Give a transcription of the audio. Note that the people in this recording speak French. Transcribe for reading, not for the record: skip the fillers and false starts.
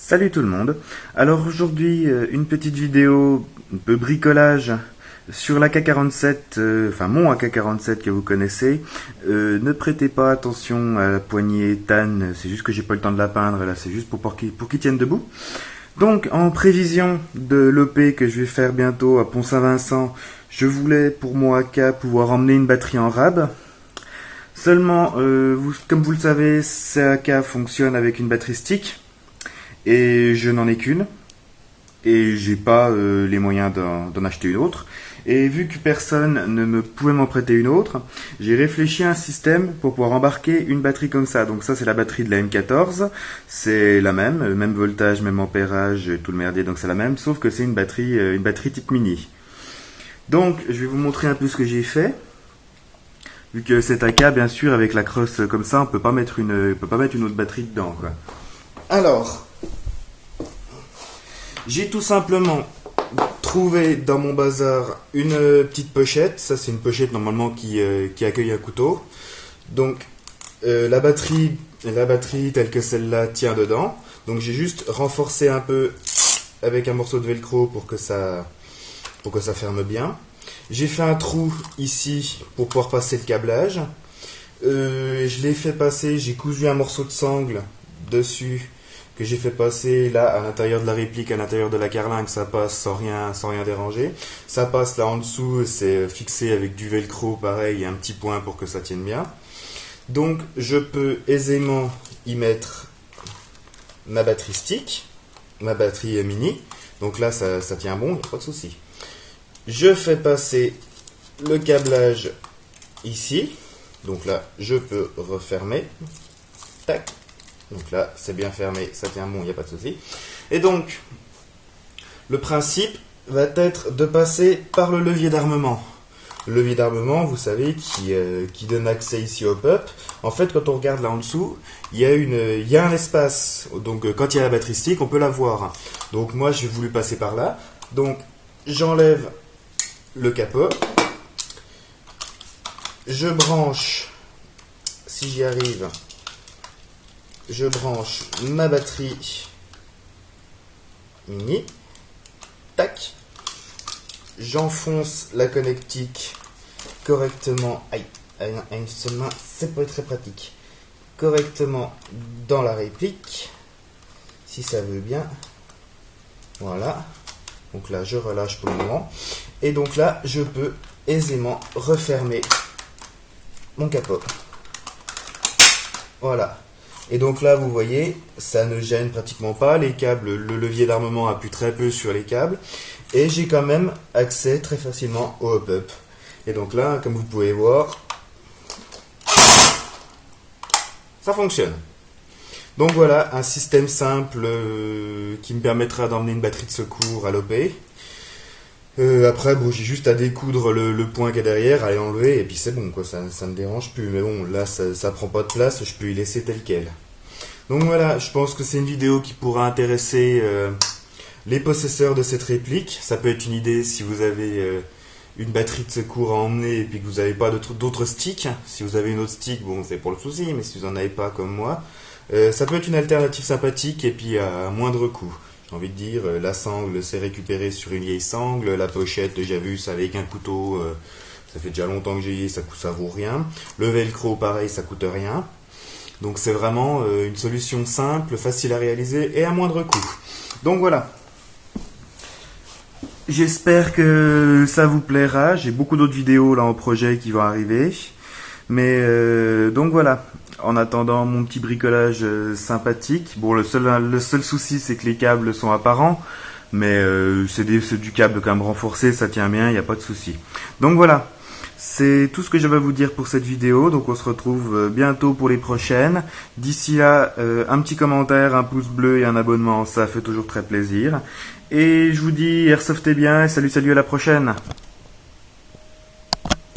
Salut tout le monde. Alors aujourd'hui, une petite vidéo un peu bricolage sur l'AK47, enfin mon AK47 que vous connaissez. Ne prêtez pas attention à la poignée TAN, c'est juste que j'ai pas le temps de la peindre, là c'est juste pour qu'il tienne debout. Donc en prévision de l'OP que je vais faire bientôt à Pont-Saint-Vincent, je voulais pour mon AK pouvoir emmener une batterie en rab. Seulement, comme vous le savez, ce AK fonctionne avec une batterie stick. Et je n'en ai qu'une, et j'ai pas les moyens d'en acheter une autre. Et vu que personne ne me pouvait m'en prêter une autre, j'ai réfléchi à un système pour pouvoir embarquer une batterie comme ça. Donc ça c'est la batterie de la M14, c'est la même voltage, même ampérage, tout le merdier, donc c'est la même, sauf que c'est une batterie type mini. Donc je vais vous montrer un peu ce que j'ai fait. Vu que cet AK, bien sûr, avec la crosse comme ça, on peut pas mettre une autre batterie dedans, quoi. Alors, j'ai tout simplement trouvé dans mon bazar une petite pochette. Ça, c'est une pochette normalement qui accueille un couteau. Donc, la batterie telle que celle-là tient dedans. Donc, j'ai juste renforcé un peu avec un morceau de velcro pour que ça ferme bien. J'ai fait un trou ici pour pouvoir passer le câblage. Je l'ai fait passer, j'ai cousu un morceau de sangle dessus que j'ai fait passer là à l'intérieur de la réplique, à l'intérieur de la carlingue, ça passe sans rien déranger. Ça passe là en dessous, c'est fixé avec du velcro pareil et un petit point pour que ça tienne bien. Donc je peux aisément y mettre ma batterie stick, ma batterie mini. Donc là ça tient bon, il n'y a pas de souci. Je fais passer le câblage ici. Donc là je peux refermer. Tac. Donc là, c'est bien fermé, ça tient bon, il n'y a pas de souci. Et donc, le principe va être de passer par le levier d'armement. Le levier d'armement, vous savez, qui donne accès ici au PUP. En fait, quand on regarde là en dessous, il y a un espace. Donc, quand il y a la batterie stick, on peut la voir. Donc, moi, j'ai voulu passer par là. Donc, j'enlève le capot. Je branche, si j'y arrive, je branche ma batterie mini, tac, j'enfonce la connectique correctement, aïe, une seule main, c'est pas très pratique, correctement dans la réplique, si ça veut bien, voilà, donc là je relâche pour le moment, et donc là je peux aisément refermer mon capot, voilà. Et donc là, vous voyez, ça ne gêne pratiquement pas. Les câbles, le levier d'armement appuie très peu sur les câbles. Et j'ai quand même accès très facilement au hop-up. Et donc là, comme vous pouvez voir, ça fonctionne. Donc voilà, un système simple qui me permettra d'emmener une batterie de secours à l'OP. Après, bon, j'ai juste à découdre le point qui est derrière, à l'enlever, et puis c'est bon, quoi, ça ne dérange plus. Mais bon, là, ça prend pas de place, je peux y laisser tel quel. Donc voilà, je pense que c'est une vidéo qui pourra intéresser les possesseurs de cette réplique. Ça peut être une idée si vous avez une batterie de secours à emmener et puis que vous n'avez pas d'autres sticks. Si vous avez une autre stick, bon, c'est pour le souci, mais si vous n'en avez pas comme moi, ça peut être une alternative sympathique et puis à moindre coût. J'ai envie de dire, la sangle c'est récupéré sur une vieille sangle, la pochette j'ai vu ça avec un couteau, ça fait déjà longtemps que j'ai, ça vaut rien. Le velcro pareil, ça coûte rien. Donc c'est vraiment une solution simple, facile à réaliser et à moindre coût. Donc voilà. J'espère que ça vous plaira, j'ai beaucoup d'autres vidéos là en projet qui vont arriver. Mais donc voilà. En attendant mon petit bricolage sympathique. Bon, le seul souci, c'est que les câbles sont apparents. Mais c'est du câble quand même renforcé, ça tient bien, il n'y a pas de souci. Donc voilà, c'est tout ce que j'avais à vous dire pour cette vidéo. Donc on se retrouve bientôt pour les prochaines. D'ici là, un petit commentaire, un pouce bleu et un abonnement, ça fait toujours très plaisir. Et je vous dis, airsoftez bien et salut à la prochaine.